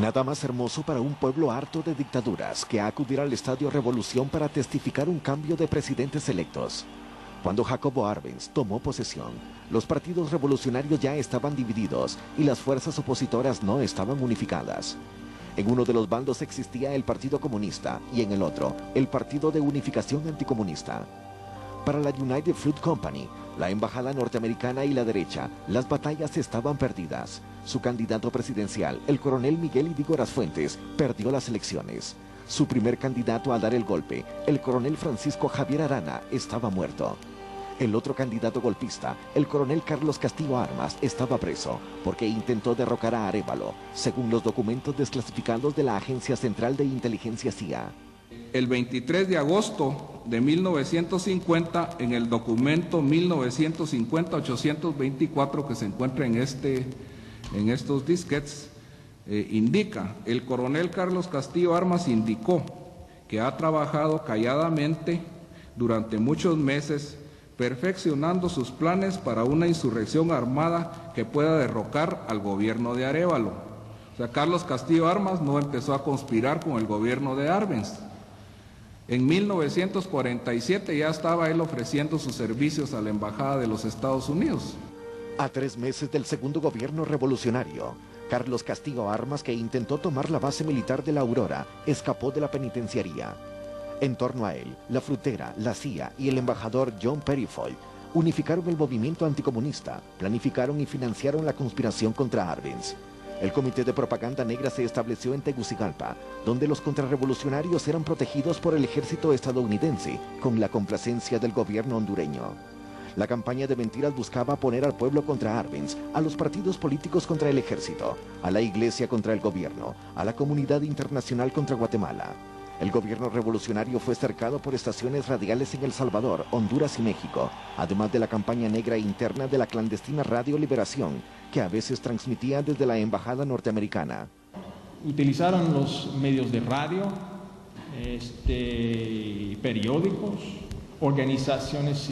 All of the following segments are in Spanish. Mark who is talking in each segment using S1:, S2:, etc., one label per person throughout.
S1: Nada más hermoso para un pueblo harto de dictaduras que acudir al Estadio Revolución para testificar un cambio de presidentes electos. Cuando Jacobo Arbenz tomó posesión, los partidos revolucionarios ya estaban divididos y las fuerzas opositoras no estaban unificadas. En uno de los bandos existía el Partido Comunista y en el otro, el Partido de Unificación Anticomunista. Para la United Fruit Company, la embajada norteamericana y la derecha, las batallas estaban perdidas. Su candidato presidencial, el coronel Miguel Ydígoras Fuentes, perdió las elecciones. Su primer candidato a dar el golpe, el coronel Francisco Javier Arana, estaba muerto. El otro candidato golpista, el coronel Carlos Castillo Armas, estaba preso porque intentó derrocar a Arévalo, según los documentos desclasificados de la Agencia Central de Inteligencia CIA.
S2: El 23 de agosto de 1950, en el documento 1950-824 que se encuentra en estos disquetes, indica, el coronel Carlos Castillo Armas indicó que ha trabajado calladamente durante muchos meses perfeccionando sus planes para una insurrección armada que pueda derrocar al gobierno de Arévalo. O sea, Carlos Castillo Armas no empezó a conspirar con el gobierno de Arbenz. En 1947 ya estaba él ofreciendo sus servicios a la Embajada de los Estados Unidos.
S1: A 3 meses del segundo gobierno revolucionario, Carlos Castillo Armas, que intentó tomar la base militar de la Aurora, escapó de la penitenciaría. En torno a él, la Frutera, la CIA y el embajador John Perifoy unificaron el movimiento anticomunista, planificaron y financiaron la conspiración contra Arbenz. El Comité de Propaganda Negra se estableció en Tegucigalpa, donde los contrarrevolucionarios eran protegidos por el ejército estadounidense, con la complacencia del gobierno hondureño. La campaña de mentiras buscaba poner al pueblo contra Arbenz, a los partidos políticos contra el ejército, a la iglesia contra el gobierno, a la comunidad internacional contra Guatemala. El gobierno revolucionario fue cercado por estaciones radiales en El Salvador, Honduras y México, además de la campaña negra interna de la clandestina Radio Liberación, que a veces transmitía desde la embajada norteamericana.
S3: Utilizaron los medios de radio, periódicos, organizaciones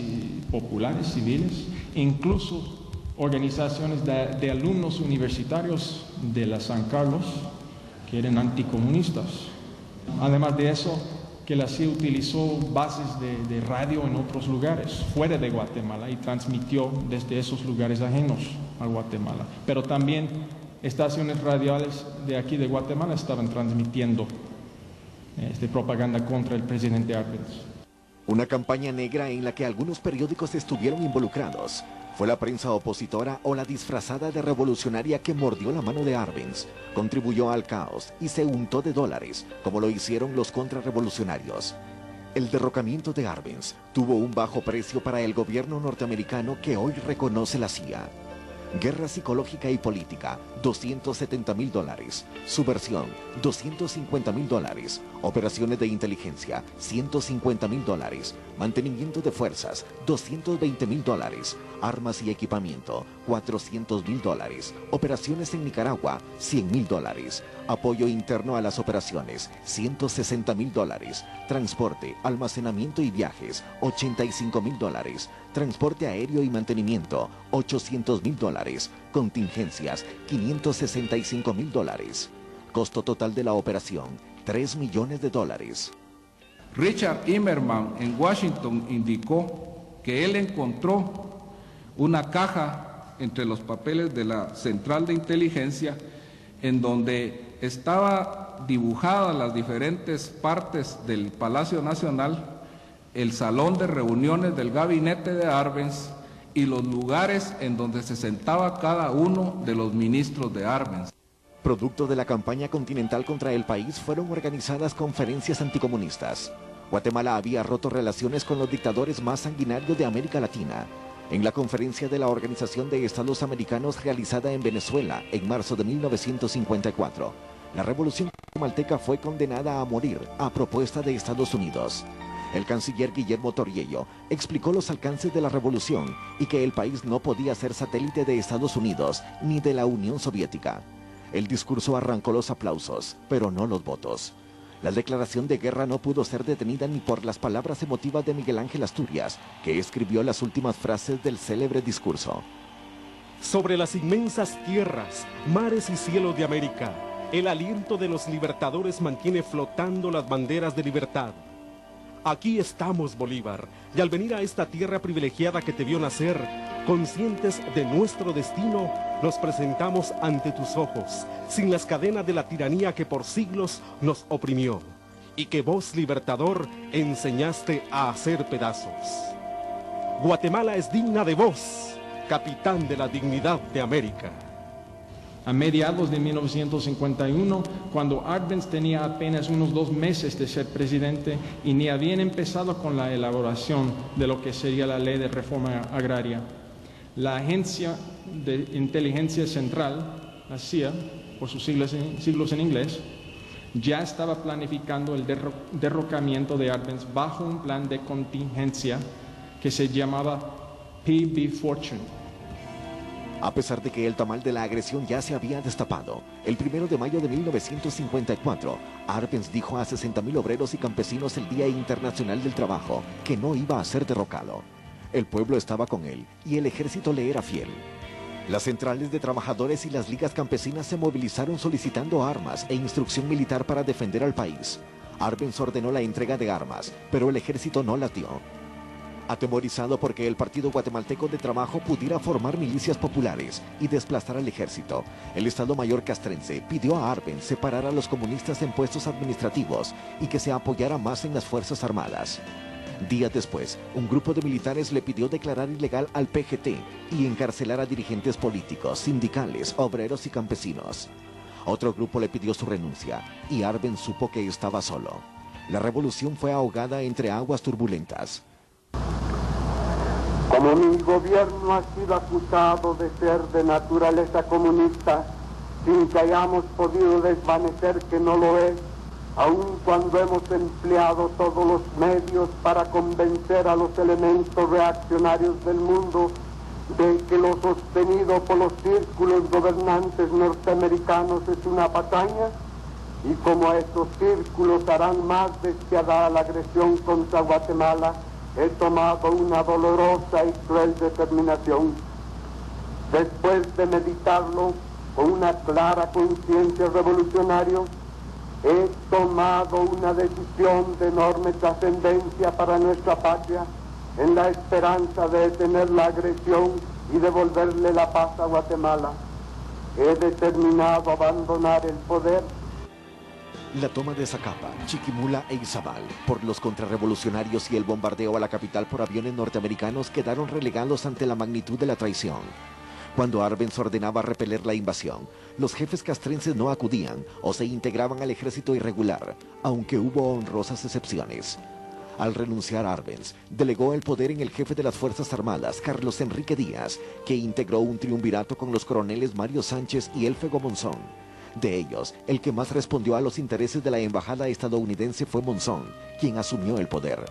S3: populares, civiles, incluso organizaciones de alumnos universitarios de la San Carlos, que eran anticomunistas. Además de eso, que la CIA utilizó bases de radio en otros lugares, fuera de Guatemala, y transmitió desde esos lugares ajenos a Guatemala. Pero también estaciones radiales de aquí de Guatemala estaban transmitiendo propaganda contra el presidente Arbenz.
S1: Una campaña negra en la que algunos periódicos estuvieron involucrados. Fue la prensa opositora o la disfrazada de revolucionaria que mordió la mano de Arbenz, contribuyó al caos y se untó de dólares, como lo hicieron los contrarrevolucionarios. El derrocamiento de Arbenz tuvo un bajo precio para el gobierno norteamericano que hoy reconoce la CIA. Guerra psicológica y política, $270.000. Subversión, $250.000. Operaciones de inteligencia, $150.000. Mantenimiento de fuerzas, $220.000. Armas y equipamiento, $400.000. Operaciones en Nicaragua, $100.000. Apoyo interno a las operaciones, $160.000. Transporte, almacenamiento y viajes, $85.000. Transporte aéreo y mantenimiento, $800.000. Contingencias, $565.000. Costo total de la operación, $3 millones.
S2: Richard Immerman en Washington indicó que él encontró una caja entre los papeles de la Central de Inteligencia en donde estaba dibujadas las diferentes partes del Palacio Nacional, el salón de reuniones del gabinete de Arbenz y los lugares en donde se sentaba cada uno de los ministros de Arbenz.
S1: Producto de la campaña continental contra el país fueron organizadas conferencias anticomunistas. Guatemala había roto relaciones con los dictadores más sanguinarios de América Latina. En la conferencia de la Organización de Estados Americanos realizada en Venezuela en marzo de 1954, la revolución guatemalteca fue condenada a morir a propuesta de Estados Unidos. El canciller Guillermo Toriello explicó los alcances de la revolución y que el país no podía ser satélite de Estados Unidos ni de la Unión Soviética. El discurso arrancó los aplausos, pero no los votos. La declaración de guerra no pudo ser detenida ni por las palabras emotivas de Miguel Ángel Asturias, que escribió las últimas frases del célebre discurso.
S4: Sobre las inmensas tierras, mares y cielos de América, El aliento de los libertadores mantiene flotando las banderas de libertad. Aquí estamos, Bolívar, y al venir a esta tierra privilegiada que te vio nacer, conscientes de nuestro destino, nos presentamos ante tus ojos, sin las cadenas de la tiranía que por siglos nos oprimió, y que vos, libertador, enseñaste a hacer pedazos. Guatemala es digna de vos, capitán de la dignidad de América.
S3: A mediados de 1951, cuando Arbenz tenía apenas unos 2 meses de ser presidente y ni habían empezado con la elaboración de lo que sería la ley de reforma agraria, la Agencia de Inteligencia Central, la CIA, por sus siglos en inglés, ya estaba planificando el derrocamiento de Arbenz bajo un plan de contingencia que se llamaba P.B. Fortune.
S1: A pesar de que el tamal de la agresión ya se había destapado, el 1 de mayo de 1954, Arbenz dijo a 60.000 obreros y campesinos el Día Internacional del Trabajo que no iba a ser derrocado. El pueblo estaba con él y el ejército le era fiel. Las centrales de trabajadores y las ligas campesinas se movilizaron solicitando armas e instrucción militar para defender al país. Arbenz ordenó la entrega de armas, pero el ejército no las dio. Atemorizado porque el Partido Guatemalteco de Trabajo pudiera formar milicias populares y desplazar al ejército, el Estado Mayor castrense pidió a Arbenz separar a los comunistas en puestos administrativos y que se apoyara más en las Fuerzas Armadas. Días después, un grupo de militares le pidió declarar ilegal al PGT y encarcelar a dirigentes políticos, sindicales, obreros y campesinos. Otro grupo le pidió su renuncia y Arbenz supo que estaba solo. La revolución fue ahogada entre aguas turbulentas.
S5: Como mi gobierno ha sido acusado de ser de naturaleza comunista, sin que hayamos podido desvanecer que no lo es, aun cuando hemos empleado todos los medios para convencer a los elementos reaccionarios del mundo de que lo sostenido por los círculos gobernantes norteamericanos es una patraña, y como a estos círculos harán más despiadada la agresión contra Guatemala, he tomado una dolorosa y cruel determinación. Después de meditarlo con una clara conciencia revolucionaria, he tomado una decisión de enorme trascendencia para nuestra patria, en la esperanza de detener la agresión y devolverle la paz a Guatemala. He determinado abandonar el poder.
S1: La toma de Zacapa, Chiquimula e Izabal por los contrarrevolucionarios y el bombardeo a la capital por aviones norteamericanos quedaron relegados ante la magnitud de la traición. Cuando Arbenz ordenaba repeler la invasión, los jefes castrenses no acudían o se integraban al ejército irregular, aunque hubo honrosas excepciones. Al renunciar Arbenz, delegó el poder en el jefe de las Fuerzas Armadas, Carlos Enrique Díaz, que integró un triunvirato con los coroneles Mario Sánchez y Elfego Monzón. De ellos, el que más respondió a los intereses de la embajada estadounidense fue Monzón, quien asumió el poder.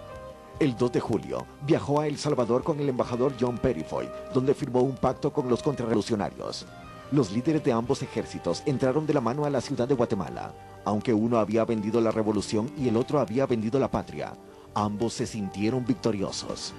S1: El 2 de julio, viajó a El Salvador con el embajador John Perifoy, donde firmó un pacto con los contrarrevolucionarios. Los líderes de ambos ejércitos entraron de la mano a la ciudad de Guatemala. Aunque uno había vendido la revolución y el otro había vendido la patria, ambos se sintieron victoriosos.